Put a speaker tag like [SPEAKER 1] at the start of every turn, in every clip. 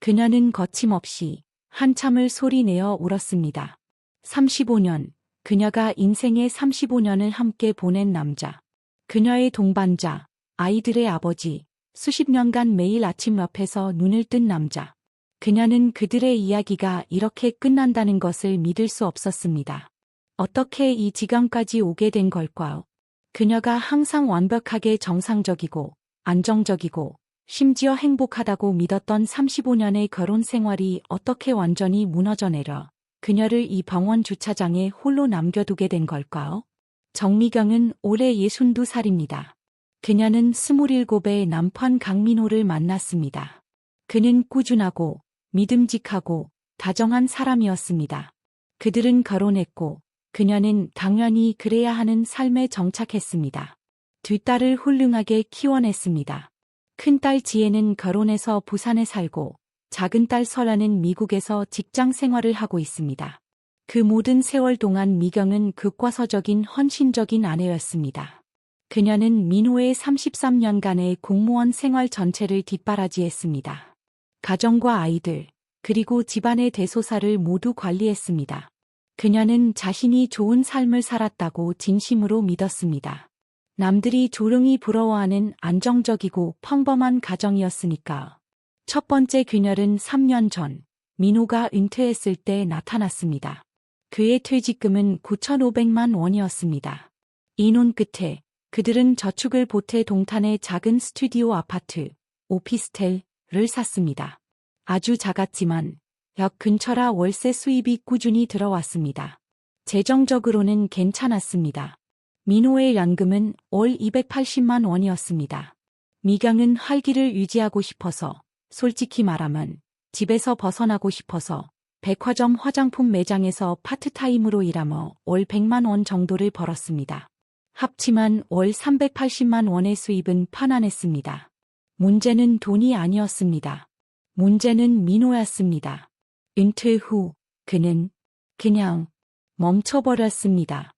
[SPEAKER 1] 그녀는 거침없이 한참을 소리내어 울었습니다. 35년, 그녀가 인생의 35년을 함께 보낸 남자. 그녀의 동반자, 아이들의 아버지, 수십 년간 매일 아침 옆에서 눈을 뜬 남자. 그녀는 그들의 이야기가 이렇게 끝난다는 것을 믿을 수 없었습니다. 어떻게 이 지경까지 오게 된 걸까요? 그녀가 항상 완벽하게 정상적이고 안정적이고 심지어 행복하다고 믿었던 35년의 결혼 생활이 어떻게 완전히 무너져 내려 그녀를 이 병원 주차장에 홀로 남겨두게 된 걸까요? 정미경은 올해 62살입니다. 그녀는 27의 남편 강민호를 만났습니다. 그는 꾸준하고 믿음직하고 다정한 사람이었습니다. 그들은 결혼했고 그녀는 당연히 그래야 하는 삶에 정착했습니다. 뒷딸을 훌륭하게 키워냈습니다. 큰딸 지혜는 결혼해서 부산에 살고 작은딸 설아는 미국에서 직장 생활을 하고 있습니다. 그 모든 세월 동안 미경은 교과서적인 헌신적인 아내였습니다. 그녀는 민호의 33년간의 공무원 생활 전체를 뒷바라지했습니다. 가정과 아이들, 그리고 집안의 대소사를 모두 관리했습니다. 그녀는 자신이 좋은 삶을 살았다고 진심으로 믿었습니다. 남들이 조롱이 부러워하는 안정적이고 평범한 가정이었으니까. 첫 번째 그녀는 3년 전 민호가 은퇴했을 때 나타났습니다. 그의 퇴직금은 9,500만 원이었습니다. 이논 끝에 그들은 저축을 보태 동탄의 작은 스튜디오 아파트, 오피스텔을 샀습니다. 아주 작았지만 역 근처라 월세 수입이 꾸준히 들어왔습니다. 재정적으로는 괜찮았습니다. 민호의 연금은 월 280만 원이었습니다. 미경은 활기를 유지하고 싶어서, 솔직히 말하면 집에서 벗어나고 싶어서 백화점 화장품 매장에서 파트타임으로 일하며 월 100만 원 정도를 벌었습니다. 합치면 월 380만 원의 수입은 편안했습니다. 문제는 돈이 아니었습니다. 문제는 민호였습니다. 은퇴 후 그는 그냥 멈춰버렸습니다.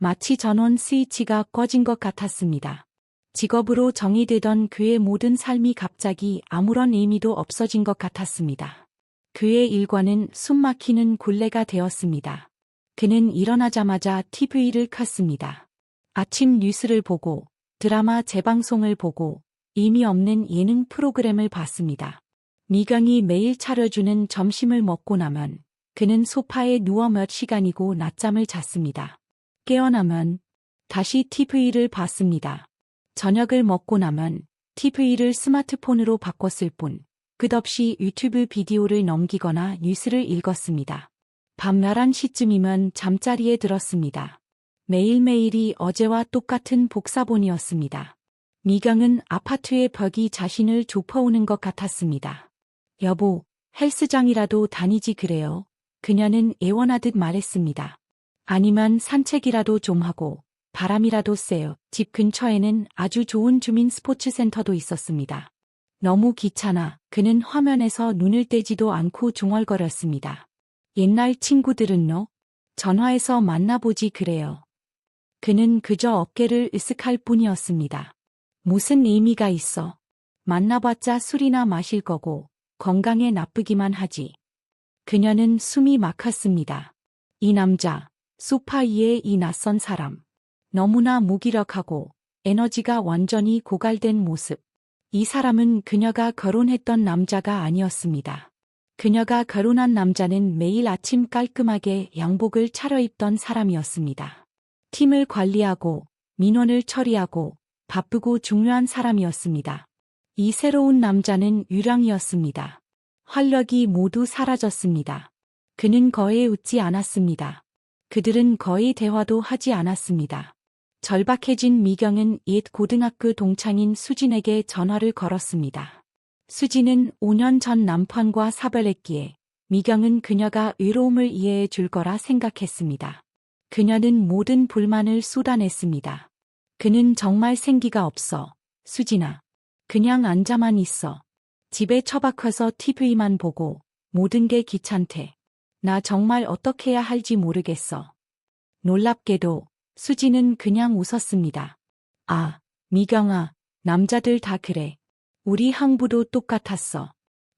[SPEAKER 1] 마치 전원 스위치가 꺼진 것 같았습니다. 직업으로 정의되던 그의 모든 삶이 갑자기 아무런 의미도 없어진 것 같았습니다. 그의 일과는 숨막히는 굴레가 되었습니다. 그는 일어나자마자 TV를 켰습니다. 아침 뉴스를 보고 드라마 재방송을 보고 의미 없는 예능 프로그램을 봤습니다. 미경이 매일 차려주는 점심을 먹고 나면 그는 소파에 누워 몇 시간이고 낮잠을 잤습니다. 깨어나면 다시 TV를 봤습니다. 저녁을 먹고 나면 TV를 스마트폰으로 바꿨을 뿐 끝없이 유튜브 비디오를 넘기거나 뉴스를 읽었습니다. 밤 11시쯤이면 잠자리에 들었습니다. 매일매일이 어제와 똑같은 복사본이었습니다. 미경은 아파트의 벽이 자신을 좁혀오는 것 같았습니다. 여보, 헬스장이라도 다니지 그래요. 그녀는 애원하듯 말했습니다. 아니면 산책이라도 좀 하고 바람이라도 쐬요. 집 근처에는 아주 좋은 주민 스포츠센터도 있었습니다. 너무 귀찮아. 그는 화면에서 눈을 떼지도 않고 중얼거렸습니다. 옛날 친구들은 전화해서 만나보지 그래요. 그는 그저 어깨를 으쓱할 뿐이었습니다. 무슨 의미가 있어. 만나봤자 술이나 마실 거고 건강에 나쁘기만 하지. 그녀는 숨이 막혔습니다. 이 남자, 소파 위에 이 낯선 사람. 너무나 무기력하고 에너지가 완전히 고갈된 모습. 이 사람은 그녀가 결혼했던 남자가 아니었습니다. 그녀가 결혼한 남자는 매일 아침 깔끔하게 양복을 차려입던 사람이었습니다. 팀을 관리하고 민원을 처리하고 바쁘고 중요한 사람이었습니다. 이 새로운 남자는 유령이었습니다. 활력이 모두 사라졌습니다. 그는 거의 웃지 않았습니다. 그들은 거의 대화도 하지 않았습니다. 절박해진 미경은 옛 고등학교 동창인 수진에게 전화를 걸었습니다. 수진은 5년 전 남편과 사별했기에 미경은 그녀가 외로움을 이해해 줄 거라 생각했습니다. 그녀는 모든 불만을 쏟아냈습니다. 그는 정말 생기가 없어. 수진아. 그냥 앉아만 있어. 집에 처박혀서 TV만 보고 모든 게 귀찮대. 나 정말 어떻게 해야 할지 모르겠어. 놀랍게도 수진은 그냥 웃었습니다. 아, 미경아, 남자들 다 그래. 우리 항부도 똑같았어.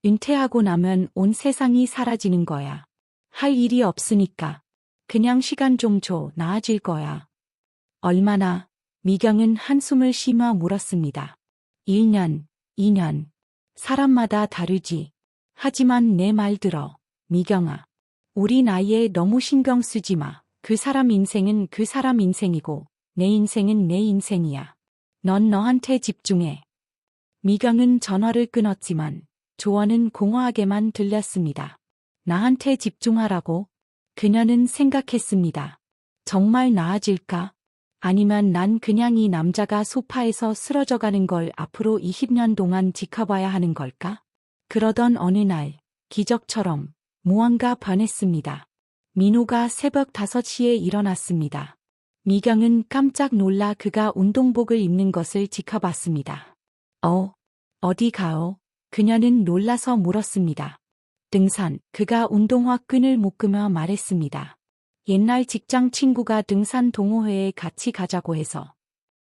[SPEAKER 1] 은퇴하고 나면 온 세상이 사라지는 거야. 할 일이 없으니까. 그냥 시간 좀 줘, 나아질 거야. 얼마나? 미경은 한숨을 쉬며 물었습니다. 1년, 2년. 사람마다 다르지. 하지만 내 말 들어, 미경아. 우리 나이에 너무 신경 쓰지 마. 그 사람 인생은 그 사람 인생이고, 내 인생은 내 인생이야. 넌 너한테 집중해. 미경은 전화를 끊었지만, 조언은 공허하게만 들렸습니다. 나한테 집중하라고? 그녀는 생각했습니다. 정말 나아질까? 아니면 난 그냥 이 남자가 소파에서 쓰러져가는 걸 앞으로 20년 동안 지켜봐야 하는 걸까? 그러던 어느 날, 기적처럼 무언가 변했습니다. 민호가 새벽 5시에 일어났습니다. 미경은 깜짝 놀라 그가 운동복을 입는 것을 지켜봤습니다. 어디 가요? 그녀는 놀라서 물었습니다. 등산, 그가 운동화 끈을 묶으며 말했습니다. 옛날 직장 친구가 등산 동호회에 같이 가자고 해서.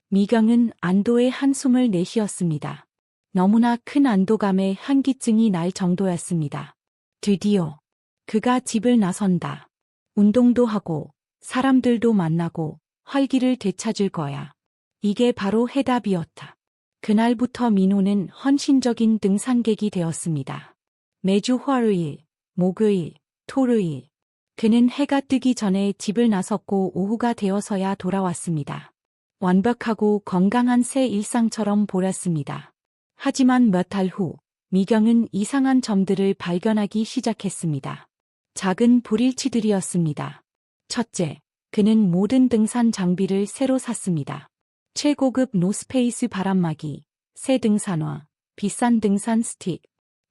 [SPEAKER 1] 미경은 안도의 한숨을 내쉬었습니다. 너무나 큰 안도감에 한기증이 날 정도였습니다. 드디어 그가 집을 나선다. 운동도 하고 사람들도 만나고 활기를 되찾을 거야. 이게 바로 해답이었다. 그날부터 민호는 헌신적인 등산객이 되었습니다. 매주 화요일, 목요일, 토요일. 그는 해가 뜨기 전에 집을 나섰고 오후가 되어서야 돌아왔습니다. 완벽하고 건강한 새 일상처럼 보였습니다. 하지만 몇 달 후, 미경은 이상한 점들을 발견하기 시작했습니다. 작은 불일치들이었습니다. 첫째, 그는 모든 등산 장비를 새로 샀습니다. 최고급 노스페이스 바람막이, 새 등산화, 비싼 등산 스틱.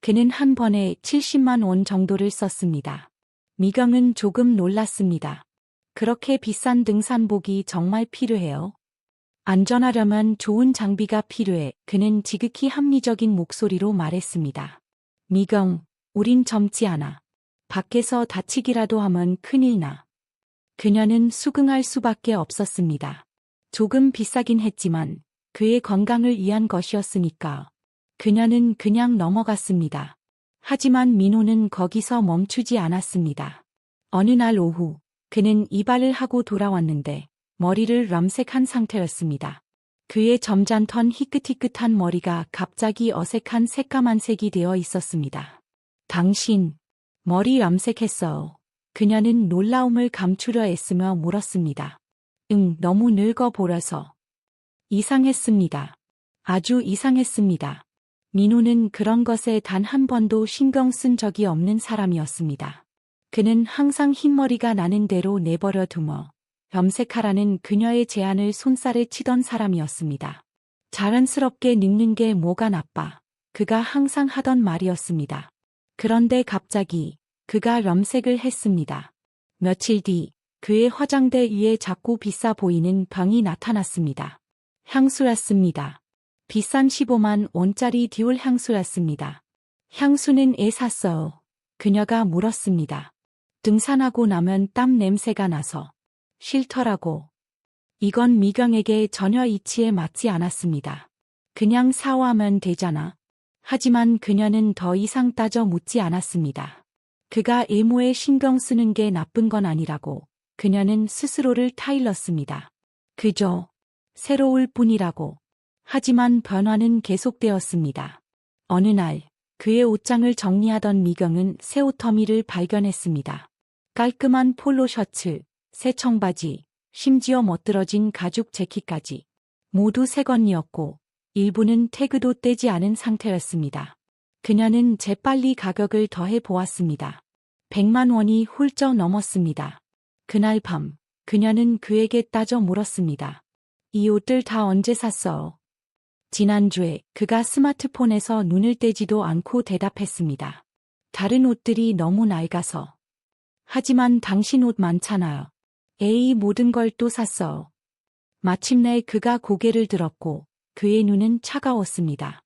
[SPEAKER 1] 그는 한 번에 70만 원 정도를 썼습니다. 미경은 조금 놀랐습니다. 그렇게 비싼 등산복이 정말 필요해요? 안전하려면 좋은 장비가 필요해. 그는 지극히 합리적인 목소리로 말했습니다. 미경, 우린 젊지 않아. 밖에서 다치기라도 하면 큰일 나. 그녀는 수긍할 수밖에 없었습니다. 조금 비싸긴 했지만 그의 건강을 위한 것이었으니까. 그녀는 그냥 넘어갔습니다. 하지만 민호는 거기서 멈추지 않았습니다. 어느 날 오후, 그는 이발을 하고 돌아왔는데 머리를 염색한 상태였습니다. 그의 점잖던 희끗희끗한 머리가 갑자기 어색한 새까만 색이 되어 있었습니다. 당신, 머리 염색했어요. 그녀는 놀라움을 감추려 애쓰며 물었습니다. 너무 늙어 보여서. 이상했습니다. 아주 이상했습니다. 민호는 그런 것에 단 한 번도 신경 쓴 적이 없는 사람이었습니다. 그는 항상 흰머리가 나는 대로 내버려 두며 염색하라는 그녀의 제안을 손살에 치던 사람이었습니다. 자연스럽게 늙는 게 뭐가 나빠. 그가 항상 하던 말이었습니다. 그런데 갑자기 그가 염색을 했습니다. 며칠 뒤 그의 화장대 위에 작고 비싸 보이는 병이 나타났습니다. 향수였습니다. 비싼 15만 원짜리 디올 향수였습니다. 향수는 애 샀어요. 그녀가 물었습니다. 등산하고 나면 땀 냄새가 나서. 싫더라고. 이건 미경에게 전혀 이치에 맞지 않았습니다. 그냥 사와하면 되잖아. 하지만 그녀는 더 이상 따져 묻지 않았습니다. 그가 외모에 신경 쓰는 게 나쁜 건 아니라고 그녀는 스스로를 타일렀습니다. 그저 새로울 뿐이라고. 하지만 변화는 계속되었습니다. 어느 날 그의 옷장을 정리하던 미경은 새 옷터미를 발견했습니다. 깔끔한 폴로 셔츠, 새 청바지, 심지어 멋들어진 가죽 재킷까지 모두 새 것이었고 일부는 태그도 떼지 않은 상태였습니다. 그녀는 재빨리 가격을 더해 보았습니다. 100만 원이 훌쩍 넘었습니다. 그날 밤 그녀는 그에게 따져 물었습니다. 이 옷들 다 언제 샀어? 지난주에 그가 스마트폰에서 눈을 떼지도 않고 대답했습니다. 다른 옷들이 너무 낡아서. 하지만 당신 옷 많잖아요. 에이, 모든 걸 또 샀어. 마침내 그가 고개를 들었고 그의 눈은 차가웠습니다.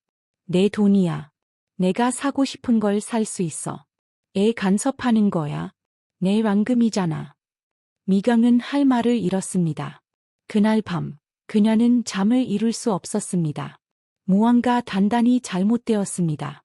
[SPEAKER 1] 내 돈이야. 내가 사고 싶은 걸 살 수 있어. 애 간섭하는 거야. 내 완금이잖아. 미경은 할 말을 잃었습니다. 그날 밤 그녀는 잠을 이룰 수 없었습니다. 무언가 단단히 잘못되었습니다.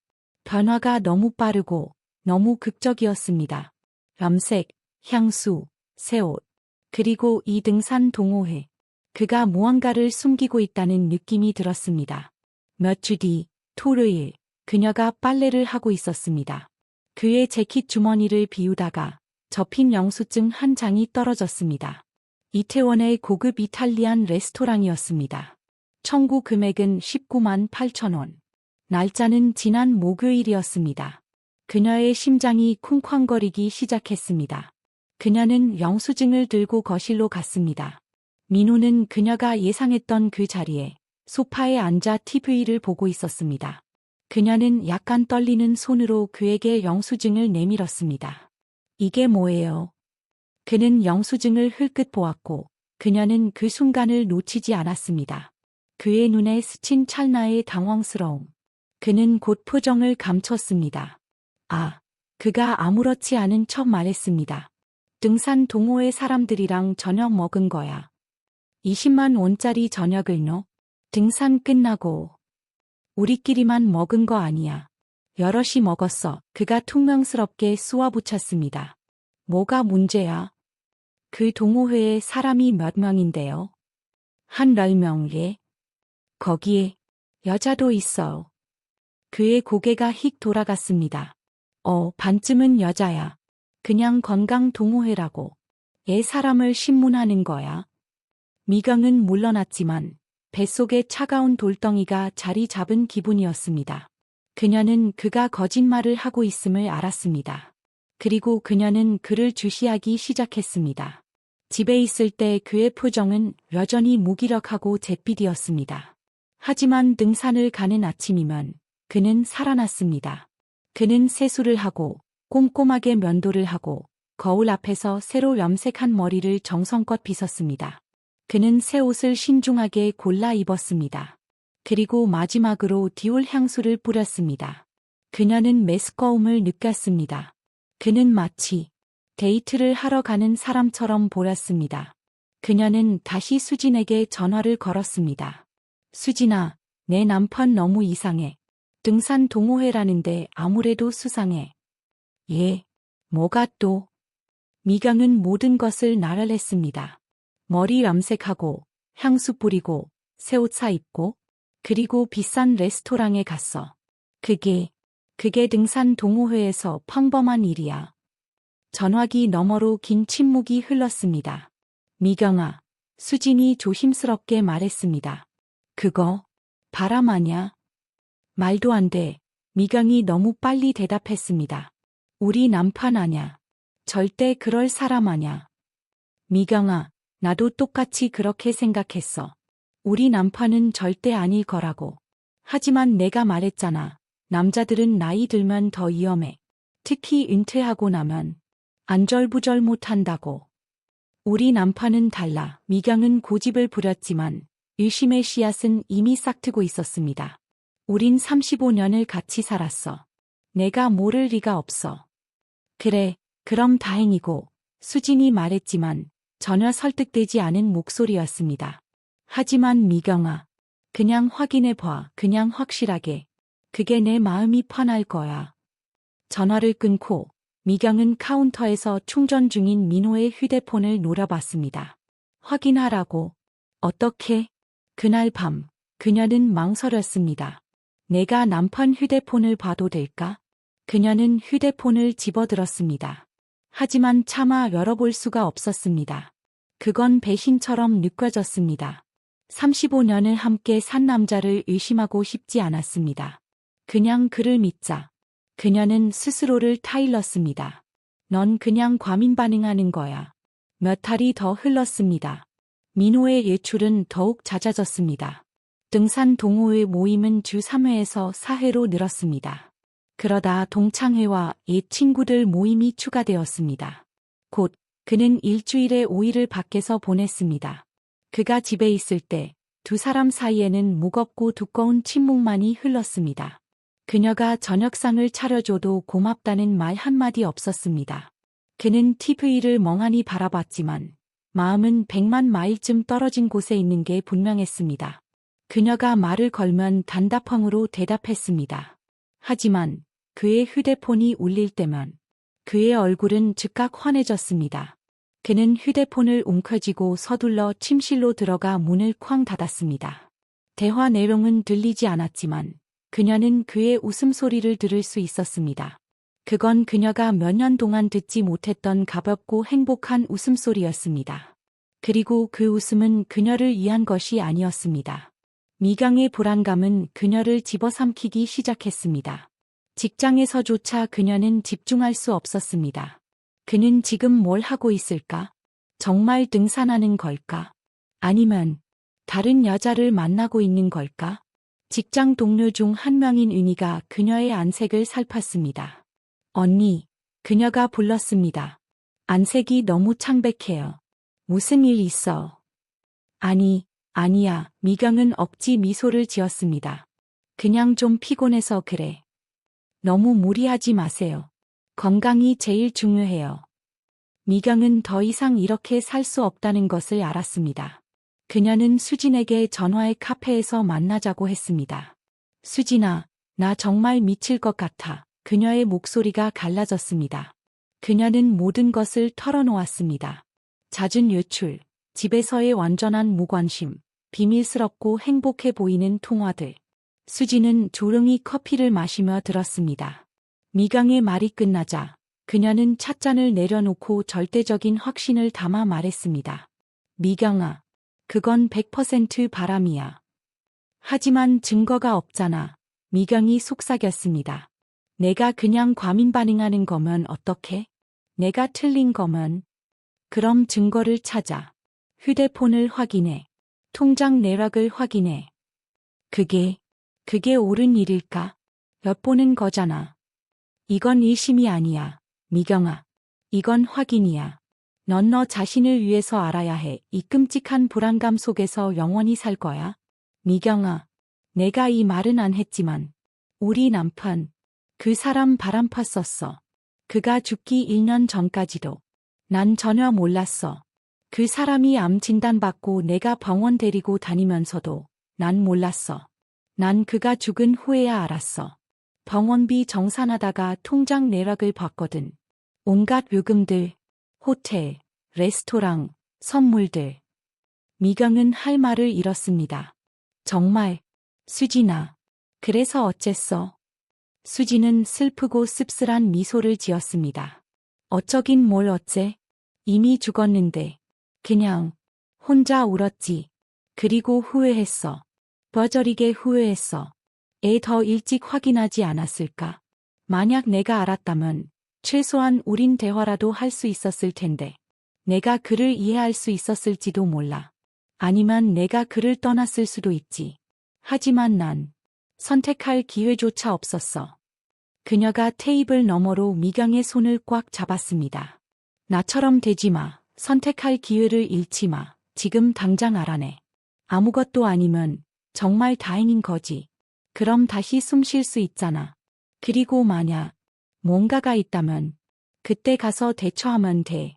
[SPEAKER 1] 변화가 너무 빠르고 너무 극적이었습니다. 염색, 향수, 새 옷, 그리고 이 등산 동호회. 그가 무언가를 숨기고 있다는 느낌이 들었습니다. 몇 주 뒤, 토요일, 그녀가 빨래를 하고 있었습니다. 그의 재킷 주머니를 비우다가 접힌 영수증 한 장이 떨어졌습니다. 이태원의 고급 이탈리안 레스토랑이었습니다. 청구 금액은 19만 8천 원. 날짜는 지난 목요일이었습니다. 그녀의 심장이 쿵쾅거리기 시작했습니다. 그녀는 영수증을 들고 거실로 갔습니다. 민호는 그녀가 예상했던 그 자리에 소파에 앉아 TV를 보고 있었습니다. 그녀는 약간 떨리는 손으로 그에게 영수증을 내밀었습니다. 이게 뭐예요? 그는 영수증을 흘끗 보았고 그녀는 그 순간을 놓치지 않았습니다. 그의 눈에 스친 찰나의 당황스러움. 그는 곧 표정을 감췄습니다. 그가 아무렇지 않은 척 말했습니다. 등산 동호회 사람들이랑 저녁 먹은 거야. 20만 원짜리 저녁을 너? 등산 끝나고 우리끼리만 먹은 거 아니야. 여럿이 먹었어. 그가 퉁명스럽게 쏘아붙였습니다. 뭐가 문제야? 그 동호회에 사람이 몇 명인데요? 한 10명에. 거기에 여자도 있어요. 그의 고개가 휙 돌아갔습니다. 반쯤은 여자야. 그냥 건강 동호회라고. 사람을 신문하는 거야. 미경은 물러났지만 뱃속에 차가운 돌덩이가 자리 잡은 기분이었습니다. 그녀는 그가 거짓말을 하고 있음을 알았습니다. 그리고 그녀는 그를 주시하기 시작했습니다. 집에 있을 때 그의 표정은 여전히 무기력하고 잿빛이었습니다. 하지만 등산을 가는 아침이면 그는 살아났습니다. 그는 세수를 하고 꼼꼼하게 면도를 하고 거울 앞에서 새로 염색한 머리를 정성껏 빗었습니다. 그는 새 옷을 신중하게 골라 입었습니다. 그리고 마지막으로 디올 향수를 뿌렸습니다. 그녀는 메스꺼움을 느꼈습니다. 그는 마치 데이트를 하러 가는 사람처럼 보였습니다. 그녀는 다시 수진에게 전화를 걸었습니다. 수진아, 내 남편 너무 이상해. 등산 동호회라는데 아무래도 수상해. 뭐가 또? 미경은 모든 것을 나열했습니다. 머리 염색하고, 향수 뿌리고, 새 옷 사 입고, 그리고 비싼 레스토랑에 갔어. 그게 등산 동호회에서 평범한 일이야. 전화기 너머로 긴 침묵이 흘렀습니다. 미경아, 수진이 조심스럽게 말했습니다. 그거 바람 아냐? 말도 안 돼. 미경이 너무 빨리 대답했습니다. 우리 남편 아냐? 절대 그럴 사람 아냐? 미경아, 나도 똑같이 그렇게 생각했어. 우리 남편은 절대 아닐 거라고. 하지만 내가 말했잖아. 남자들은 나이 들면 더 위험해. 특히 은퇴하고 나면 안절부절 못한다고. 우리 남편은 달라. 미경은 고집을 부렸지만 의심의 씨앗은 이미 싹트고 있었습니다. 우린 35년을 같이 살았어. 내가 모를 리가 없어. 그래, 그럼 다행이고, 수진이 말했지만 전혀 설득되지 않은 목소리였습니다. 하지만 미경아, 그냥 확인해봐. 그냥 확실하게. 그게 내 마음이 편할 거야. 전화를 끊고 미경은 카운터에서 충전 중인 민호의 휴대폰을 노려봤습니다. 확인하라고. 어떻게? 그날 밤, 그녀는 망설였습니다. 내가 남편 휴대폰을 봐도 될까? 그녀는 휴대폰을 집어들었습니다. 하지만 차마 열어볼 수가 없었습니다. 그건 배신처럼 느껴졌습니다. 35년을 함께 산 남자를 의심하고 싶지 않았습니다. 그냥 그를 믿자. 그녀는 스스로를 타일렀습니다. 넌 그냥 과민 반응하는 거야. 몇 달이 더 흘렀습니다. 민호의 예출은 더욱 잦아졌습니다. 등산 동호회 모임은 주 3회에서 4회로 늘었습니다. 그러다 동창회와 옛 친구들 모임이 추가되었습니다. 곧 그는 일주일에 5일을 밖에서 보냈습니다. 그가 집에 있을 때 두 사람 사이에는 무겁고 두꺼운 침묵만이 흘렀습니다. 그녀가 저녁상을 차려줘도 고맙다는 말 한마디 없었습니다. 그는 TV를 멍하니 바라봤지만 마음은 100만 마일쯤 떨어진 곳에 있는 게 분명했습니다. 그녀가 말을 걸면 단답형으로 대답했습니다. 하지만 그의 휴대폰이 울릴 때면 그의 얼굴은 즉각 환해졌습니다. 그는 휴대폰을 움켜쥐고 서둘러 침실로 들어가 문을 쾅 닫았습니다. 대화 내용은 들리지 않았지만 그녀는 그의 웃음소리를 들을 수 있었습니다. 그건 그녀가 몇 년 동안 듣지 못했던 가볍고 행복한 웃음소리였습니다. 그리고 그 웃음은 그녀를 위한 것이 아니었습니다. 미경의 불안감은 그녀를 집어삼키기 시작했습니다. 직장에서조차 그녀는 집중할 수 없었습니다. 그는 지금 뭘 하고 있을까? 정말 등산하는 걸까? 아니면 다른 여자를 만나고 있는 걸까? 직장 동료 중 한 명인 윤희가 그녀의 안색을 살폈습니다. 언니, 그녀가 불렀습니다. 안색이 너무 창백해요. 무슨 일 있어? 아니야. 미경은 억지 미소를 지었습니다. 그냥 좀 피곤해서 그래. 너무 무리하지 마세요. 건강이 제일 중요해요. 미경은 더 이상 이렇게 살 수 없다는 것을 알았습니다. 그녀는 수진에게 전화해 카페에서 만나자고 했습니다. 수진아, 나 정말 미칠 것 같아. 그녀의 목소리가 갈라졌습니다. 그녀는 모든 것을 털어놓았습니다. 잦은 외출, 집에서의 완전한 무관심, 비밀스럽고 행복해 보이는 통화들. 수진은 조용히 커피를 마시며 들었습니다. 미경의 말이 끝나자 그녀는 찻잔을 내려놓고 절대적인 확신을 담아 말했습니다. 미경아, 그건 100% 바람이야. 하지만 증거가 없잖아. 미경이 속삭였습니다. 내가 그냥 과민 반응하는 거면 어떡해? 내가 틀린 거면? 그럼 증거를 찾아. 휴대폰을 확인해. 통장 내역을 확인해. 그게 옳은 일일까? 엿보는 거잖아. 이건 일심이 아니야. 미경아. 이건 확인이야. 넌 너 자신을 위해서 알아야 해. 이 끔찍한 불안감 속에서 영원히 살 거야. 미경아. 내가 이 말은 안 했지만 우리 남편, 그 사람 바람 폈었어. 그가 죽기 1년 전까지도. 난 전혀 몰랐어. 그 사람이 암 진단받고 내가 병원 데리고 다니면서도 난 몰랐어. 난 그가 죽은 후에야 알았어. 병원비 정산하다가 통장 내역을 봤거든. 온갖 요금들, 호텔, 레스토랑, 선물들. 미경은 할 말을 잃었습니다. 정말, 수진아. 그래서 어쨌어? 수진은 슬프고 씁쓸한 미소를 지었습니다. 어쩌긴 뭘 어째? 이미 죽었는데. 그냥 혼자 울었지. 그리고 후회했어. 버저리게 후회했어. 애 더 일찍 확인하지 않았을까? 만약 내가 알았다면 최소한 우린 대화라도 할 수 있었을 텐데. 내가 그를 이해할 수 있었을지도 몰라. 아니면 내가 그를 떠났을 수도 있지. 하지만 난 선택할 기회조차 없었어. 그녀가 테이블 너머로 미경의 손을 꽉 잡았습니다. 나처럼 되지 마. 선택할 기회를 잃지 마. 지금 당장 알아내. 아무것도 아니면 정말 다행인 거지. 그럼 다시 숨 쉴 수 있잖아. 그리고 만약 뭔가가 있다면 그때 가서 대처하면 돼.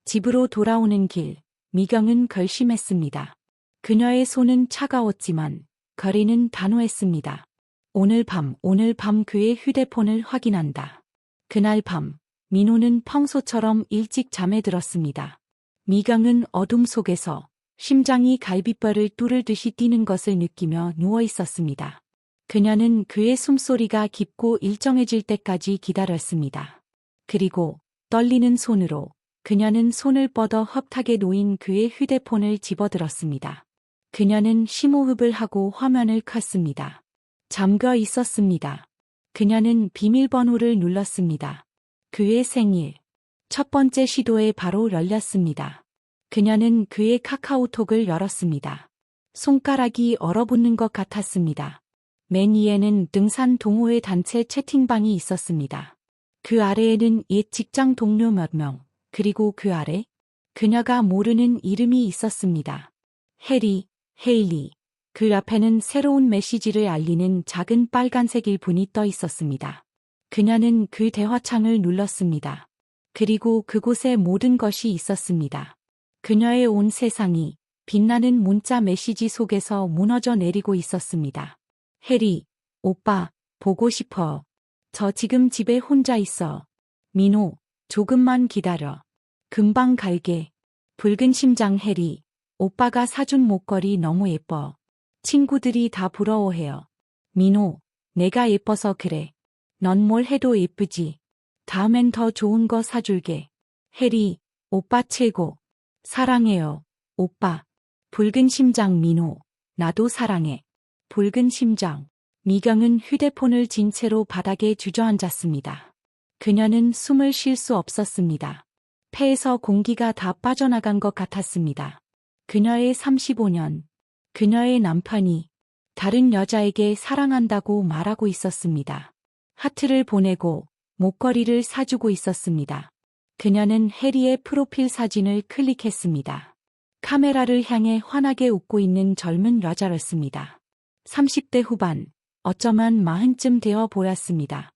[SPEAKER 1] 집으로 돌아오는 길, 미경은 결심했습니다. 그녀의 손은 차가웠지만 거리는 단호했습니다. 오늘 밤 그의 휴대폰을 확인한다. 그날 밤, 민호는 평소처럼 일찍 잠에 들었습니다. 미경은 어둠 속에서 심장이 갈비뼈를 뚫을 듯이 뛰는 것을 느끼며 누워 있었습니다. 그녀는 그의 숨소리가 깊고 일정해질 때까지 기다렸습니다. 그리고 떨리는 손으로 그녀는 손을 뻗어 허탁에 놓인 그의 휴대폰을 집어들었습니다. 그녀는 심호흡을 하고 화면을 켰습니다. 잠겨 있었습니다. 그녀는 비밀번호를 눌렀습니다. 그의 생일. 첫 번째 시도에 바로 열렸습니다. 그녀는 그의 카카오톡을 열었습니다. 손가락이 얼어붙는 것 같았습니다. 맨 위에는 등산 동호회 단체 채팅방이 있었습니다. 그 아래에는 옛 직장 동료 몇 명, 그리고 그 아래 그녀가 모르는 이름이 있었습니다. 해리, 헤일리. 그 앞에는 새로운 메시지를 알리는 작은 빨간색 일분이 떠 있었습니다. 그녀는 그 대화창을 눌렀습니다. 그리고 그곳에 모든 것이 있었습니다. 그녀의 온 세상이 빛나는 문자 메시지 속에서 무너져 내리고 있었습니다. 해리, 오빠, 보고 싶어. 저 지금 집에 혼자 있어. 민호, 조금만 기다려. 금방 갈게. 붉은 심장 해리. 오빠가 사준 목걸이 너무 예뻐. 친구들이 다 부러워해요. 민호, 내가 예뻐서 그래. 넌 뭘 해도 예쁘지. 다음엔 더 좋은 거 사줄게. 해리, 오빠 최고. 사랑해요, 오빠. 붉은 심장 민호, 나도 사랑해. 붉은 심장. 미경은 휴대폰을 진 채로 바닥에 주저앉았습니다. 그녀는 숨을 쉴 수 없었습니다. 폐에서 공기가 다 빠져나간 것 같았습니다. 그녀의 35년, 그녀의 남편이 다른 여자에게 사랑한다고 말하고 있었습니다. 하트를 보내고 목걸이를 사주고 있었습니다. 그녀는 해리의 프로필 사진을 클릭했습니다. 카메라를 향해 환하게 웃고 있는 젊은 여자였습니다. 30대 후반, 어쩌면 40쯤 되어 보였습니다.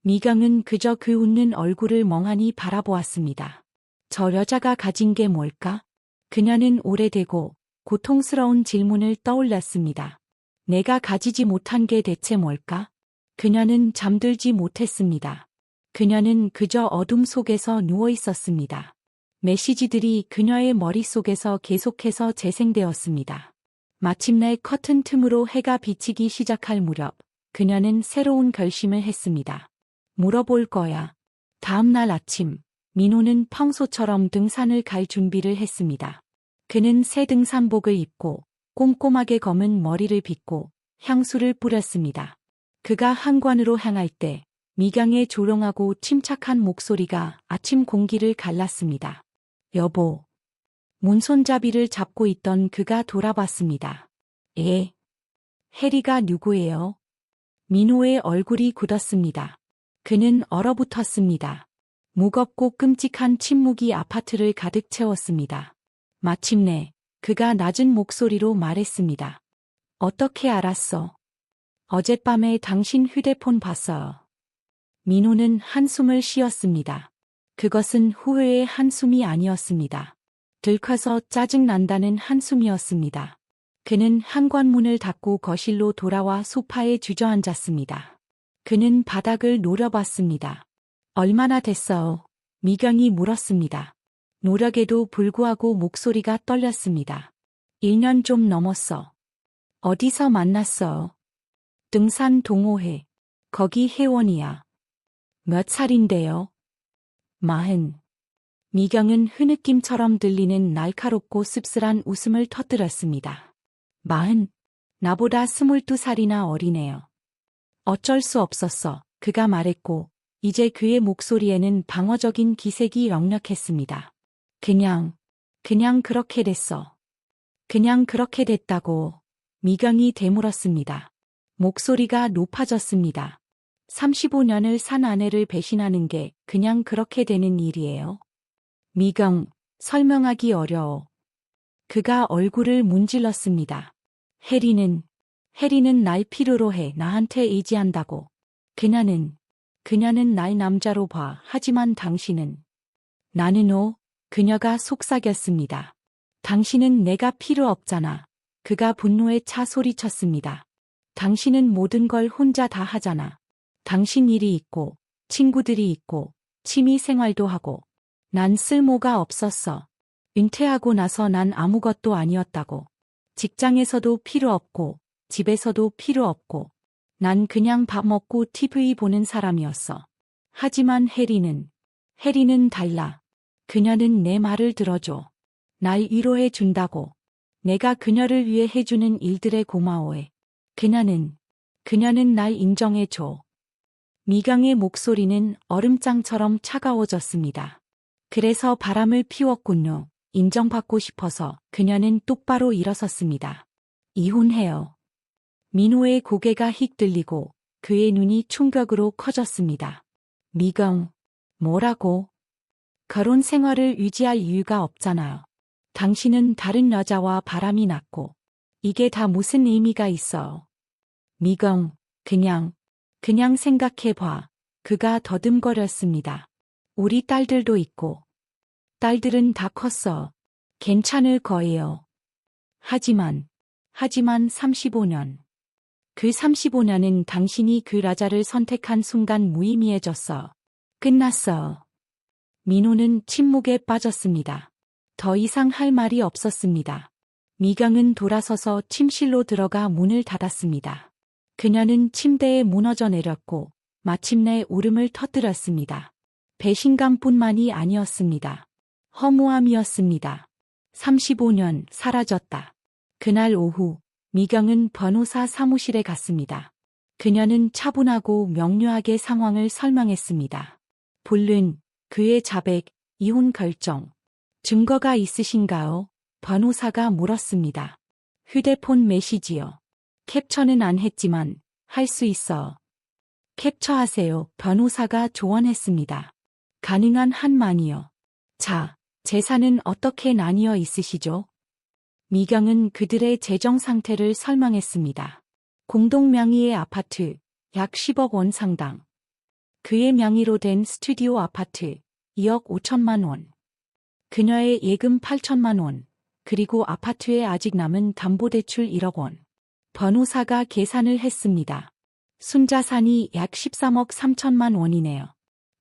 [SPEAKER 1] 미경은 그저 그 웃는 얼굴을 멍하니 바라보았습니다. 저 여자가 가진 게 뭘까? 그녀는 오래되고 고통스러운 질문을 떠올렸습니다. 내가 가지지 못한 게 대체 뭘까? 그녀는 잠들지 못했습니다. 그녀는 그저 어둠 속에서 누워 있었습니다. 메시지들이 그녀의 머릿속에서 계속해서 재생되었습니다. 마침내 커튼 틈으로 해가 비치기 시작할 무렵, 그녀는 새로운 결심을 했습니다. 물어볼 거야. 다음 날 아침, 민호는 평소처럼 등산을 갈 준비를 했습니다. 그는 새 등산복을 입고 꼼꼼하게 검은 머리를 빗고 향수를 뿌렸습니다. 그가 한관으로 향할 때 미경의 조용하고 침착한 목소리가 아침 공기를 갈랐습니다. 여보. 문손잡이를 잡고 있던 그가 돌아봤습니다. 해리가 누구예요? 민호의 얼굴이 굳었습니다. 그는 얼어붙었습니다. 무겁고 끔찍한 침묵이 아파트를 가득 채웠습니다. 마침내 그가 낮은 목소리로 말했습니다. 어떻게 알았어? 어젯밤에 당신 휴대폰 봤어요. 민호는 한숨을 쉬었습니다. 그것은 후회의 한숨이 아니었습니다. 들켜서 짜증난다는 한숨이었습니다. 그는 현관문을 닫고 거실로 돌아와 소파에 주저앉았습니다. 그는 바닥을 노려봤습니다. 얼마나 됐어요? 미경이 물었습니다. 노력에도 불구하고 목소리가 떨렸습니다. 1년 좀 넘었어. 어디서 만났어? 등산 동호회. 거기 회원이야. 몇 살인데요? 40. 미경은 흐느낌처럼 들리는 날카롭고 씁쓸한 웃음을 터뜨렸습니다. 40? 나보다 22살이나 어리네요. 어쩔 수 없었어. 그가 말했고 이제 그의 목소리에는 방어적인 기색이 역력했습니다. 그냥 그렇게 됐어. 그냥 그렇게 됐다고. 미경이 되물었습니다. 목소리가 높아졌습니다. 35년을 산 아내를 배신하는 게 그냥 그렇게 되는 일이에요. 미경, 설명하기 어려워. 그가 얼굴을 문질렀습니다. 해리는 날 필요로 해. 나한테 의지한다고. 그녀는 날 남자로 봐. 하지만 당신은. 나는 그녀가 속삭였습니다. 당신은 내가 필요 없잖아. 그가 분노에 차 소리쳤습니다. 당신은 모든 걸 혼자 다 하잖아. 당신 일이 있고, 친구들이 있고, 취미 생활도 하고. 난 쓸모가 없었어. 은퇴하고 나서 난 아무것도 아니었다고. 직장에서도 필요 없고, 집에서도 필요 없고. 난 그냥 밥 먹고 TV 보는 사람이었어. 하지만 해리는 달라. 그녀는 내 말을 들어줘. 날 위로해 준다고. 내가 그녀를 위해 해주는 일들에 고마워해. 그녀는 날 인정해줘. 미경의 목소리는 얼음장처럼 차가워졌습니다. 그래서 바람을 피웠군요. 인정받고 싶어서 그녀는 똑바로 일어섰습니다. 이혼해요. 민호의 고개가 휙 들리고 그의 눈이 충격으로 커졌습니다. 미경, 뭐라고? 결혼 생활을 유지할 이유가 없잖아요. 당신은 다른 여자와 바람이 났고 이게 다 무슨 의미가 있어요. 미경, 그냥 생각해봐. 그가 더듬거렸습니다. 우리 딸들도 있고. 딸들은 다 컸어. 괜찮을 거예요. 하지만 35년. 그 35년은 당신이 그 라자를 선택한 순간 무의미해졌어. 끝났어. 민호는 침묵에 빠졌습니다. 더 이상 할 말이 없었습니다. 미경은 돌아서서 침실로 들어가 문을 닫았습니다. 그녀는 침대에 무너져 내렸고 마침내 울음을 터뜨렸습니다. 배신감뿐만이 아니었습니다. 허무함이었습니다. 35년 사라졌다. 그날 오후 미경은 변호사 사무실에 갔습니다. 그녀는 차분하고 명료하게 상황을 설명했습니다. 불륜, 그의 자백, 이혼 결정. 증거가 있으신가요? 변호사가 물었습니다. 휴대폰 메시지요. 캡처는 안 했지만 할 수 있어. 캡처하세요. 변호사가 조언했습니다. 가능한 한만이요. 자, 재산은 어떻게 나뉘어 있으시죠? 미경은 그들의 재정 상태를 설명했습니다. 공동 명의의 아파트, 약 10억 원 상당. 그의 명의로 된 스튜디오 아파트, 2억 5천만 원. 그녀의 예금 8천만 원, 그리고 아파트에 아직 남은 담보대출 1억 원. 변호사가 계산을 했습니다. 순자산이 약 13억 3천만 원이네요.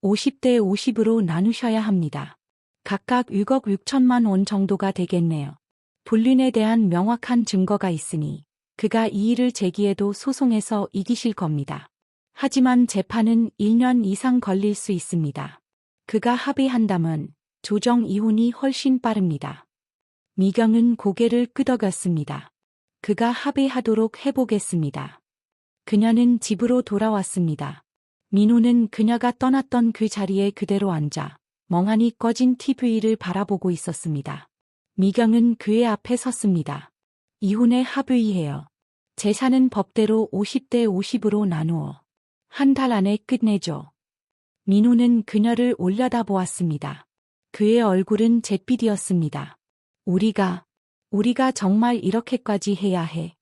[SPEAKER 1] 50대 50으로 나누셔야 합니다. 각각 6억 6천만 원 정도가 되겠네요. 불륜에 대한 명확한 증거가 있으니 그가 이의를 제기해도 소송에서 이기실 겁니다. 하지만 재판은 1년 이상 걸릴 수 있습니다. 그가 합의한다면 조정 이혼이 훨씬 빠릅니다. 미경은 고개를 끄덕였습니다. 그가 합의하도록 해보겠습니다. 그녀는 집으로 돌아왔습니다. 민호는 그녀가 떠났던 그 자리에 그대로 앉아 멍하니 꺼진 TV를 바라보고 있었습니다. 미경은 그의 앞에 섰습니다. 이혼에 합의해요. 재산은 법대로 50대 50으로 나누어 한 달 안에 끝내죠. 민호는 그녀를 올려다보았습니다. 그의 얼굴은 잿빛이었습니다. 우리가 정말 이렇게까지 해야 해.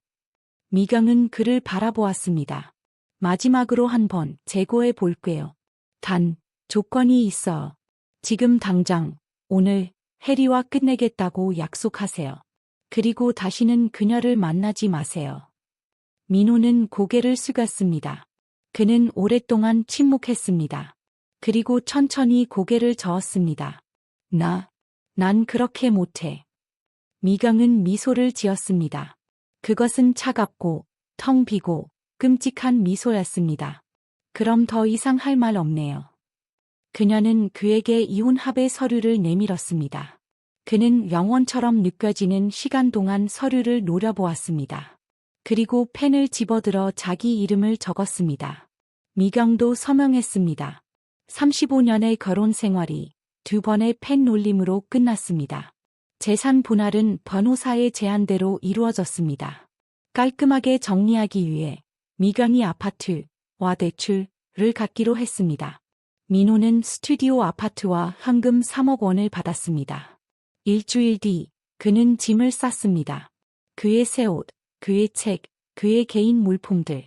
[SPEAKER 1] 미경은 그를 바라보았습니다. 마지막으로 한번 재고해 볼게요. 단, 조건이 있어. 지금 당장, 오늘, 해리와 끝내겠다고 약속하세요. 그리고 다시는 그녀를 만나지 마세요. 민호는 고개를 숙였습니다. 그는 오랫동안 침묵했습니다. 그리고 천천히 고개를 저었습니다. 난 그렇게 못해. 미경은 미소를 지었습니다. 그것은 차갑고, 텅 비고, 끔찍한 미소였습니다. 그럼 더 이상 할 말 없네요. 그녀는 그에게 이혼 합의 서류를 내밀었습니다. 그는 영원처럼 느껴지는 시간 동안 서류를 노려보았습니다. 그리고 펜을 집어들어 자기 이름을 적었습니다. 미경도 서명했습니다. 35년의 결혼 생활이 2번의 펜 놀림으로 끝났습니다. 재산 분할은 변호사의 제안대로 이루어졌습니다. 깔끔하게 정리하기 위해 미경이 아파트와 대출을 갖기로 했습니다. 민호는 스튜디오 아파트와 현금 3억 원을 받았습니다. 일주일 뒤 그는 짐을 쌌습니다. 그의 새 옷, 그의 책, 그의 개인 물품들.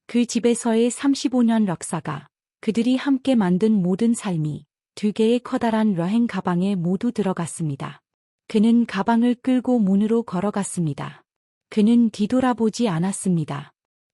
[SPEAKER 1] 그 집에서의 35년 역사가 그들이 함께 만든 모든 삶이 2개의 커다란 여행 가방에 모두 들어갔습니다. 그는 가방을 끌고 문으로 걸어갔습니다. 그는 뒤돌아보지 않았습니다.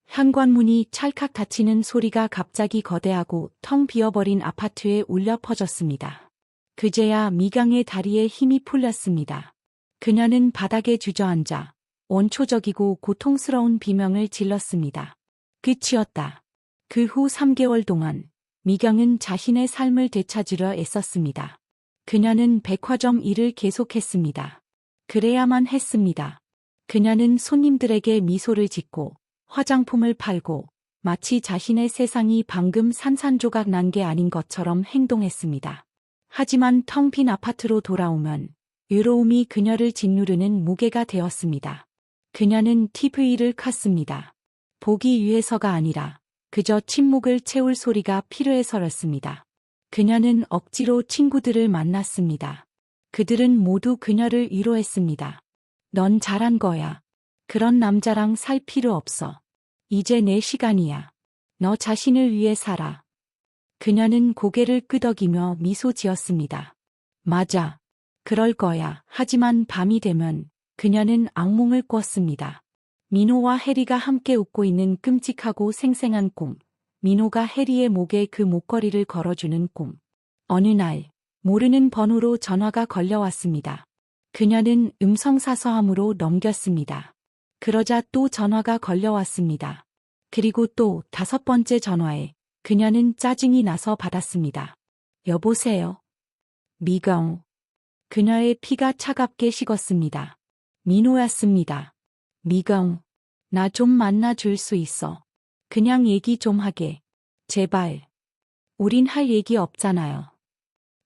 [SPEAKER 1] 현관문이 찰칵 닫히는 소리가 갑자기 거대하고 텅 비어버린 아파트에 울려 퍼졌습니다. 그제야 미경의 다리에 힘이 풀렸습니다. 그녀는 바닥에 주저앉아 원초적이고 고통스러운 비명을 질렀습니다. 끝이었다. 그 후 3개월 동안 미경은 자신의 삶을 되찾으려 애썼습니다. 그녀는 백화점 일을 계속했습니다. 그래야만 했습니다. 그녀는 손님들에게 미소를 짓고 화장품을 팔고 마치 자신의 세상이 방금 산산조각 난 게 아닌 것처럼 행동했습니다. 하지만 텅 빈 아파트로 돌아오면 외로움이 그녀를 짓누르는 무게가 되었습니다. 그녀는 TV를 켰습니다. 보기 위해서가 아니라 그저 침묵을 채울 소리가 필요해서였습니다. 그녀는 억지로 친구들을 만났습니다. 그들은 모두 그녀를 위로했습니다. 넌 잘한 거야. 그런 남자랑 살 필요 없어. 이제 내 시간이야. 너 자신을 위해 살아. 그녀는 고개를 끄덕이며 미소 지었습니다. 맞아. 그럴 거야. 하지만 밤이 되면 그녀는 악몽을 꿨습니다. 민호와 해리가 함께 웃고 있는 끔찍하고 생생한 꿈. 민호가 해리의 목에 그 목걸이를 걸어주는 꿈. 어느 날 모르는 번호로 전화가 걸려왔습니다. 그녀는 음성사서함으로 넘겼습니다. 그러자 또 전화가 걸려왔습니다. 그리고 또 5번째 전화에 그녀는 짜증이 나서 받았습니다. 여보세요? 미경. 그녀의 피가 차갑게 식었습니다. 민호였습니다. 미경, 나 좀 만나줄 수 있어. 그냥 얘기 좀 하게. 제발. 우린 할 얘기 없잖아요.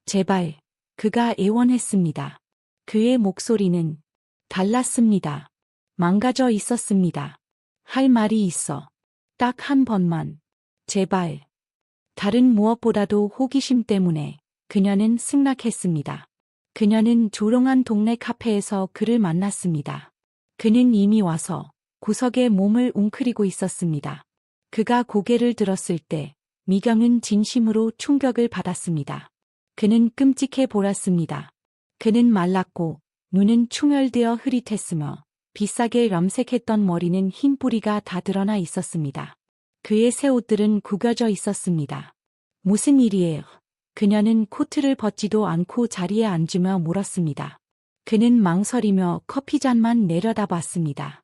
[SPEAKER 1] 제발. 그가 애원했습니다. 그의 목소리는 달랐습니다. 망가져 있었습니다. 할 말이 있어. 딱 한 번만. 제발. 다른 무엇보다도 호기심 때문에 그녀는 승낙했습니다. 그녀는 조용한 동네 카페에서 그를 만났습니다. 그는 이미 와서 구석에 몸을 웅크리고 있었습니다. 그가 고개를 들었을 때 미경은 진심으로 충격을 받았습니다. 그는 끔찍해 보였습니다. 그는 말랐고 눈은 충혈되어 흐릿했으며 비싸게 염색했던 머리는 흰 뿌리가 다 드러나 있었습니다. 그의 새 옷들은 구겨져 있었습니다. 무슨 일이에요? 그녀는 코트를 벗지도 않고 자리에 앉으며 물었습니다. 그는 망설이며 커피잔만 내려다봤습니다.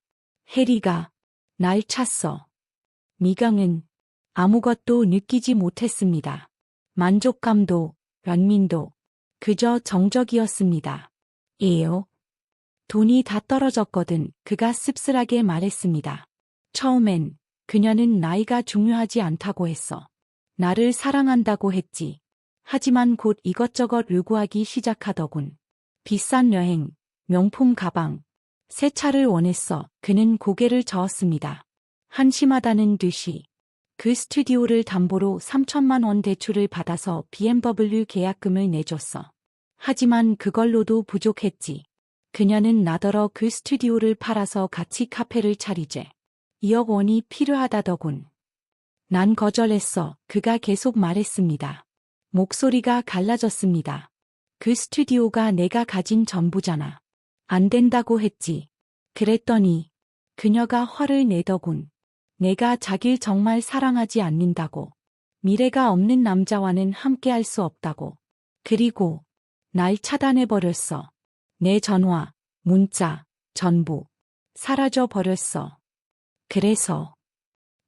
[SPEAKER 1] 해리가 날 찼어. 미경은 아무것도 느끼지 못했습니다. 만족감도 연민도 그저 정적이었습니다. 예요. 돈이 다 떨어졌거든. 그가 씁쓸하게 말했습니다. 처음엔 그녀는 나이가 중요하지 않다고 했어. 나를 사랑한다고 했지. 하지만 곧 이것저것 요구하기 시작하더군. 비싼 여행, 명품 가방, 새 차를 원했어. 그는 고개를 저었습니다. 한심하다는 듯이. 그 스튜디오를 담보로 3천만 원 대출을 받아서 BMW 계약금을 내줬어. 하지만 그걸로도 부족했지. 그녀는 나더러 그 스튜디오를 팔아서 같이 카페를 차리재. 2억 원이 필요하다더군. 난 거절했어. 그가 계속 말했습니다. 목소리가 갈라졌습니다. 그 스튜디오가 내가 가진 전부잖아. 안 된다고 했지. 그랬더니 그녀가 화를 내더군. 내가 자길 정말 사랑하지 않는다고. 미래가 없는 남자와는 함께할 수 없다고. 그리고 날 차단해버렸어. 내 전화, 문자, 전부 사라져버렸어. 그래서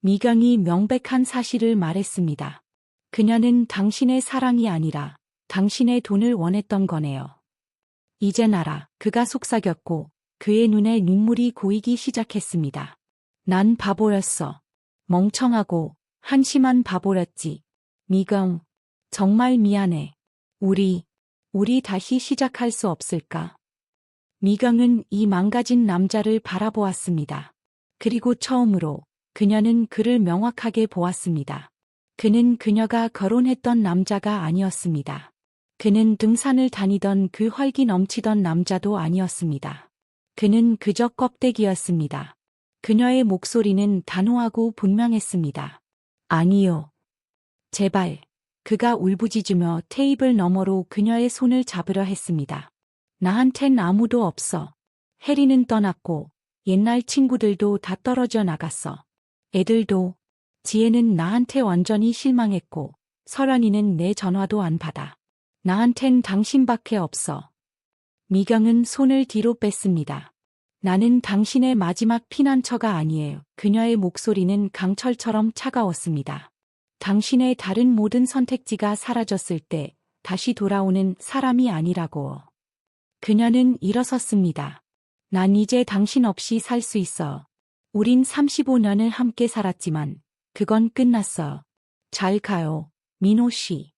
[SPEAKER 1] 미경이 명백한 사실을 말했습니다. 그녀는 당신의 사랑이 아니라 당신의 돈을 원했던 거네요. 이젠 알아. 그가 속삭였고 그의 눈에 눈물이 고이기 시작했습니다. 난 바보였어. 멍청하고 한심한 바보였지. 미경, 정말 미안해. 우리 다시 시작할 수 없을까? 미경은 이 망가진 남자를 바라보았습니다. 그리고 처음으로 그녀는 그를 명확하게 보았습니다. 그는 그녀가 거론했던 남자가 아니었습니다. 그는 등산을 다니던 그 활기 넘치던 남자도 아니었습니다. 그는 그저 껍데기였습니다. 그녀의 목소리는 단호하고 분명했습니다. 아니요. 제발. 그가 울부짖으며 테이블 너머로 그녀의 손을 잡으려 했습니다. 나한텐 아무도 없어. 해리는 떠났고 옛날 친구들도 다 떨어져 나갔어. 애들도. 지혜는 나한테 완전히 실망했고 설현이는 내 전화도 안 받아. 나한텐 당신밖에 없어. 미경은 손을 뒤로 뺐습니다. 나는 당신의 마지막 피난처가 아니에요. 그녀의 목소리는 강철처럼 차가웠습니다. 당신의 다른 모든 선택지가 사라졌을 때 다시 돌아오는 사람이 아니라고. 그녀는 일어섰습니다. 난 이제 당신 없이 살 수 있어. 우린 35년을 함께 살았지만 그건 끝났어. 잘 가요, 민호 씨.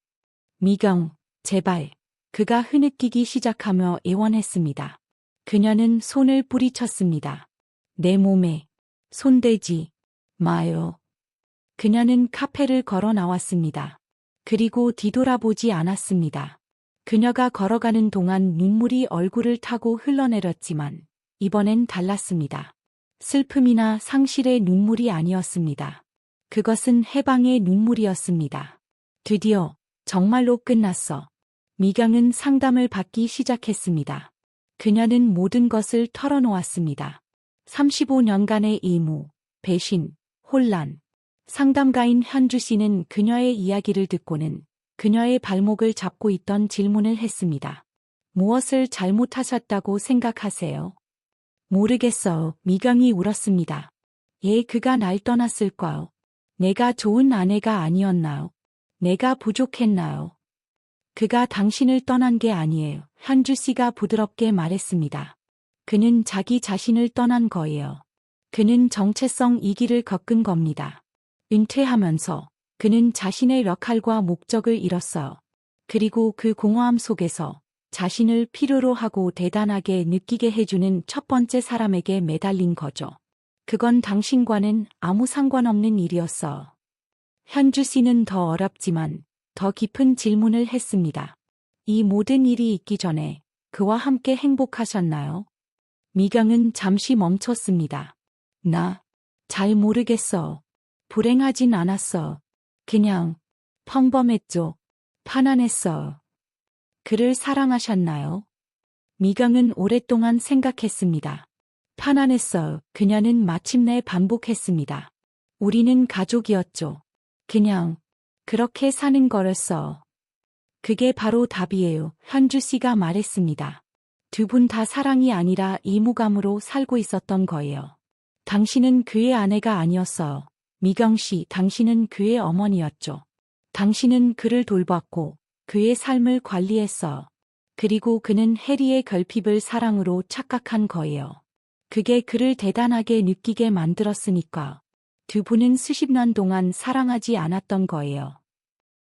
[SPEAKER 1] 미경, 제발. 그가 흐느끼기 시작하며 애원했습니다. 그녀는 손을 뿌리쳤습니다. 내 몸에 손대지 마요. 그녀는 카페를 걸어 나왔습니다. 그리고 뒤돌아보지 않았습니다. 그녀가 걸어가는 동안 눈물이 얼굴을 타고 흘러내렸지만 이번엔 달랐습니다. 슬픔이나 상실의 눈물이 아니었습니다. 그것은 해방의 눈물이었습니다. 드디어 정말로 끝났어. 미경은 상담을 받기 시작했습니다. 그녀는 모든 것을 털어놓았습니다. 35년간의 의무, 배신, 혼란. 상담가인 현주 씨는 그녀의 이야기를 듣고는 그녀의 발목을 잡고 있던 질문을 했습니다. 무엇을 잘못하셨다고 생각하세요? 모르겠어요. 미경이 울었습니다. 그가 날 떠났을까요? 내가 좋은 아내가 아니었나요? 내가 부족했나요? 그가 당신을 떠난 게 아니에요. 현주 씨가 부드럽게 말했습니다. 그는 자기 자신을 떠난 거예요. 그는 정체성 이기를 겪은 겁니다. 은퇴하면서 그는 자신의 역할과 목적을 잃었어요. 그리고 그 공허함 속에서 자신을 필요로 하고 대단하게 느끼게 해주는 첫 번째 사람에게 매달린 거죠. 그건 당신과는 아무 상관없는 일이었어요. 현주 씨는 더 어렵지만 더 깊은 질문을 했습니다. 이 모든 일이 있기 전에 그와 함께 행복하셨나요? 미경은 잠시 멈췄습니다. 잘 모르겠어. 불행하진 않았어. 그냥 평범했죠. 편안했어. 그를 사랑하셨나요? 미경은 오랫동안 생각했습니다. 편안했어. 그녀는 마침내 반복했습니다. 우리는 가족이었죠. 그냥 그렇게 사는 거였어. 그게 바로 답이에요. 현주 씨가 말했습니다. 두 분 다 사랑이 아니라 의무감으로 살고 있었던 거예요. 당신은 그의 아내가 아니었어요. 미경 씨, 당신은 그의 어머니였죠. 당신은 그를 돌봤고 그의 삶을 관리했어요. 그리고 그는 해리의 결핍을 사랑으로 착각한 거예요. 그게 그를 대단하게 느끼게 만들었으니까. 두 분은 수십 년 동안 사랑하지 않았던 거예요.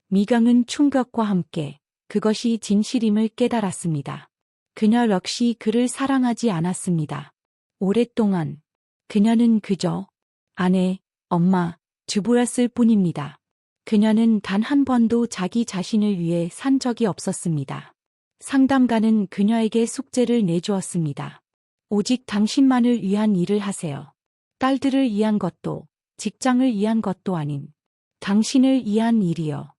[SPEAKER 1] 미경은 충격과 함께 그것이 진실임을 깨달았습니다. 그녀 역시 그를 사랑하지 않았습니다. 오랫동안 그녀는 그저 아내, 엄마, 주부였을 뿐입니다. 그녀는 단 한 번도 자기 자신을 위해 산 적이 없었습니다. 상담가는 그녀에게 숙제를 내주었습니다. 오직 당신만을 위한 일을 하세요. 딸들을 위한 것도, 직장을 위한 것도 아닌 당신을 위한 일이요.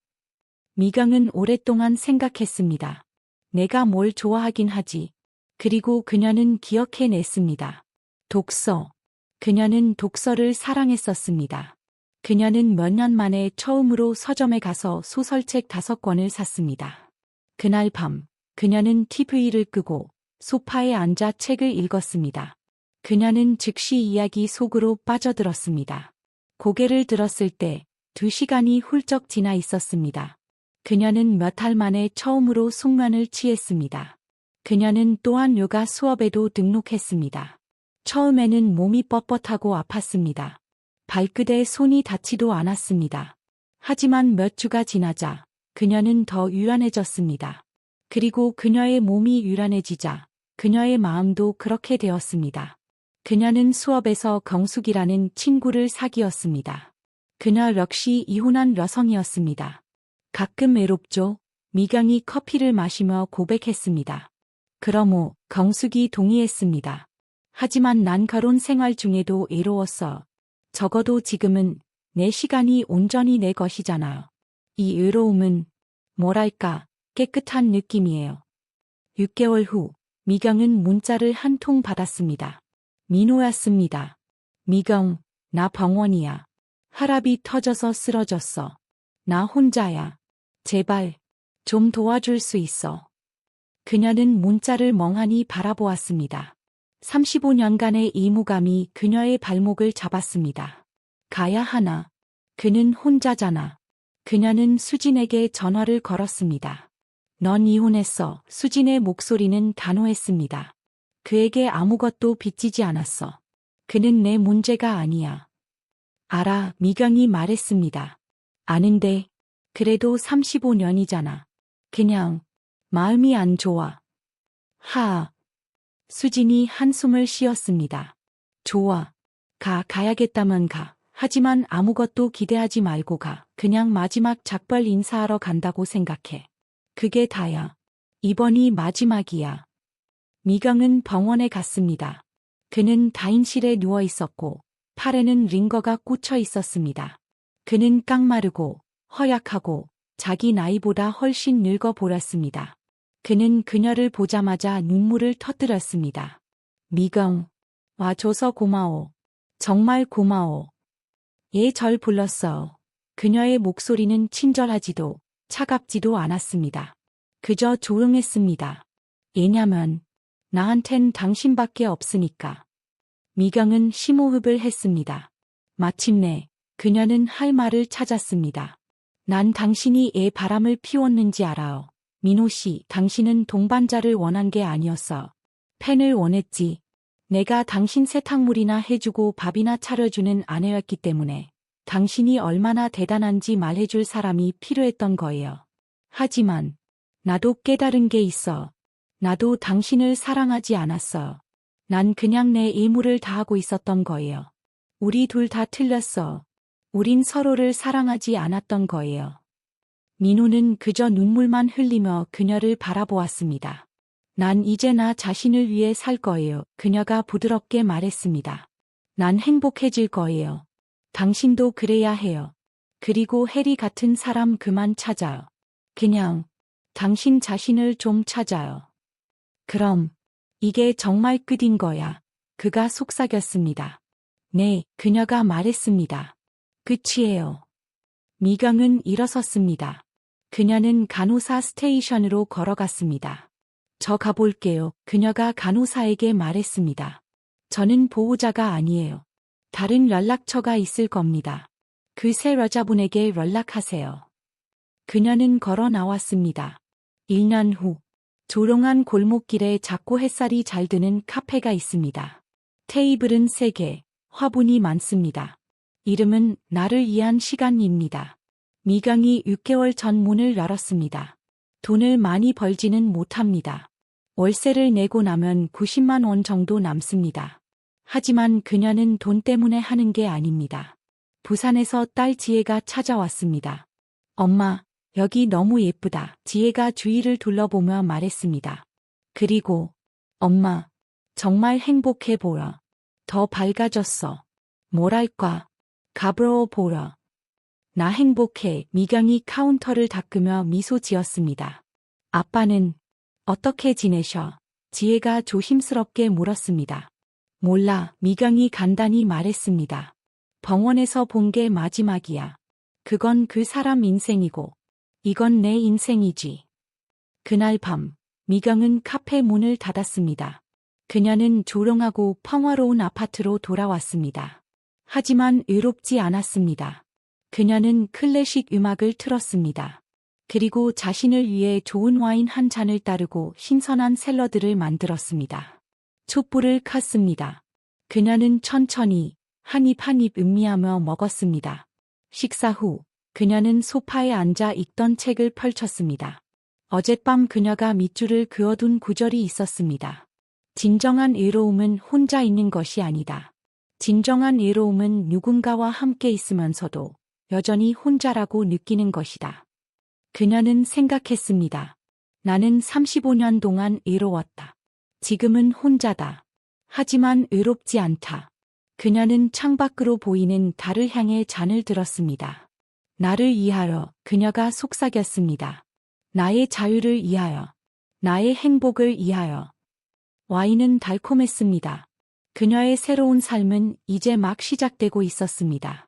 [SPEAKER 1] 미경은 오랫동안 생각했습니다. 내가 뭘 좋아하긴 하지. 그리고 그녀는 기억해냈습니다. 독서. 그녀는 독서를 사랑했었습니다. 그녀는 몇 년 만에 처음으로 서점에 가서 소설책 5권을 샀습니다. 그날 밤, 그녀는 TV를 끄고 소파에 앉아 책을 읽었습니다. 그녀는 즉시 이야기 속으로 빠져들었습니다. 고개를 들었을 때 2시간이 훌쩍 지나 있었습니다. 그녀는 몇 달 만에 처음으로 숙면을 취했습니다. 그녀는 또한 요가 수업에도 등록했습니다. 처음에는 몸이 뻣뻣하고 아팠습니다. 발끝에 손이 닿지도 않았습니다. 하지만 몇 주가 지나자 그녀는 더 유연해졌습니다. 그리고 그녀의 몸이 유연해지자 그녀의 마음도 그렇게 되었습니다. 그녀는 수업에서 경숙이라는 친구를 사귀었습니다. 그녀 역시 이혼한 여성이었습니다. 가끔 외롭죠. 미경이 커피를 마시며 고백했습니다. 그럼 후 경숙이 동의했습니다. 하지만 난 결혼 생활 중에도 외로웠어. 적어도 지금은 내 시간이 온전히 내 것이잖아요. 이 외로움은 뭐랄까 깨끗한 느낌이에요. 6개월 후 미경은 문자를 한 통 받았습니다. 민호였습니다. 미경, 나 병원이야. 혈압이 터져서 쓰러졌어. 나 혼자야. 제발 좀 도와줄 수 있어. 그녀는 문자를 멍하니 바라보았습니다. 35년간의 의무감이 그녀의 발목을 잡았습니다. 가야 하나? 그는 혼자잖아. 그녀는 수진에게 전화를 걸었습니다. 넌 이혼했어. 수진의 목소리는 단호했습니다. 그에게 아무것도 빚지지 않았어. 그는 내 문제가 아니야. 알아, 미경이 말했습니다. 아는데, 그래도 35년이잖아. 그냥, 마음이 안 좋아. 수진이 한숨을 쉬었습니다. 좋아. 가야겠다면 가. 하지만 아무것도 기대하지 말고 가. 그냥 마지막 작별 인사하러 간다고 생각해. 그게 다야. 이번이 마지막이야. 미경은 병원에 갔습니다. 그는 다인실에 누워 있었고 팔에는 링거가 꽂혀 있었습니다. 그는 깡마르고 허약하고 자기 나이보다 훨씬 늙어 보였습니다. 그는 그녀를 보자마자 눈물을 터뜨렸습니다. 미경, 와줘서 고마워. 정말 고마워. 얘 절 불렀어. 그녀의 목소리는 친절하지도 차갑지도 않았습니다. 그저 조용했습니다. 왜냐면 나한텐 당신밖에 없으니까. 미경은 심호흡을 했습니다. 마침내 그녀는 할 말을 찾았습니다. 난 당신이 애 바람을 피웠는지 알아요. 민호 씨, 당신은 동반자를 원한 게 아니었어. 팬을 원했지. 내가 당신 세탁물이나 해주고 밥이나 차려주는 아내였기 때문에 당신이 얼마나 대단한지 말해줄 사람이 필요했던 거예요. 하지만 나도 깨달은 게 있어. 나도 당신을 사랑하지 않았어. 난 그냥 내 의무를 다하고 있었던 거예요. 우리 둘 다 틀렸어. 우린 서로를 사랑하지 않았던 거예요. 민호는 그저 눈물만 흘리며 그녀를 바라보았습니다. 난 이제 나 자신을 위해 살 거예요. 그녀가 부드럽게 말했습니다. 난 행복해질 거예요. 당신도 그래야 해요. 그리고 해리 같은 사람 그만 찾아요. 그냥 당신 자신을 좀 찾아요. 그럼 이게 정말 끝인 거야. 그가 속삭였습니다. 네, 그녀가 말했습니다. 끝이에요. 미경은 일어섰습니다. 그녀는 간호사 스테이션으로 걸어갔습니다. 저 가볼게요. 그녀가 간호사에게 말했습니다. 저는 보호자가 아니에요. 다른 연락처가 있을 겁니다. 그 새 여자분에게 연락하세요. 그녀는 걸어 나왔습니다. 1년 후, 조용한 골목길에 작고 햇살이 잘 드는 카페가 있습니다. 테이블은 3개, 화분이 많습니다. 이름은 나를 위한 시간입니다. 미경이 6개월 전 문을 열었습니다. 돈을 많이 벌지는 못합니다. 월세를 내고 나면 90만 원 정도 남습니다. 하지만 그녀는 돈 때문에 하는 게 아닙니다. 부산에서 딸 지혜가 찾아왔습니다. 엄마, 여기 너무 예쁘다. 지혜가 주위를 둘러보며 말했습니다. 그리고 엄마, 정말 행복해 보여. 더 밝아졌어. 뭐랄까, 가브러워 보여. 나 행복해. 미경이 카운터를 닦으며 미소 지었습니다. 아빠는 어떻게 지내셔? 지혜가 조심스럽게 물었습니다. 몰라. 미경이 간단히 말했습니다. 병원에서 본 게 마지막이야. 그건 그 사람 인생이고 이건 내 인생이지. 그날 밤 미경은 카페 문을 닫았습니다. 그녀는 조용하고 평화로운 아파트로 돌아왔습니다. 하지만 의롭지 않았습니다. 그녀는 클래식 음악을 틀었습니다. 그리고 자신을 위해 좋은 와인 한 잔을 따르고 신선한 샐러드를 만들었습니다. 촛불을 켰습니다. 그녀는 천천히 한 입 한 입 음미하며 먹었습니다. 식사 후 그녀는 소파에 앉아 읽던 책을 펼쳤습니다. 어젯밤 그녀가 밑줄을 그어둔 구절이 있었습니다. 진정한 외로움은 혼자 있는 것이 아니다. 진정한 외로움은 누군가와 함께 있으면서도 여전히 혼자라고 느끼는 것이다. 그녀는 생각했습니다. 나는 35년 동안 외로웠다. 지금은 혼자다. 하지만 외롭지 않다. 그녀는 창밖으로 보이는 달을 향해 잔을 들었습니다. 나를 위하여 그녀가 속삭였습니다. 나의 자유를 위하여. 나의 행복을 위하여. 와인은 달콤했습니다. 그녀의 새로운 삶은 이제 막 시작되고 있었습니다.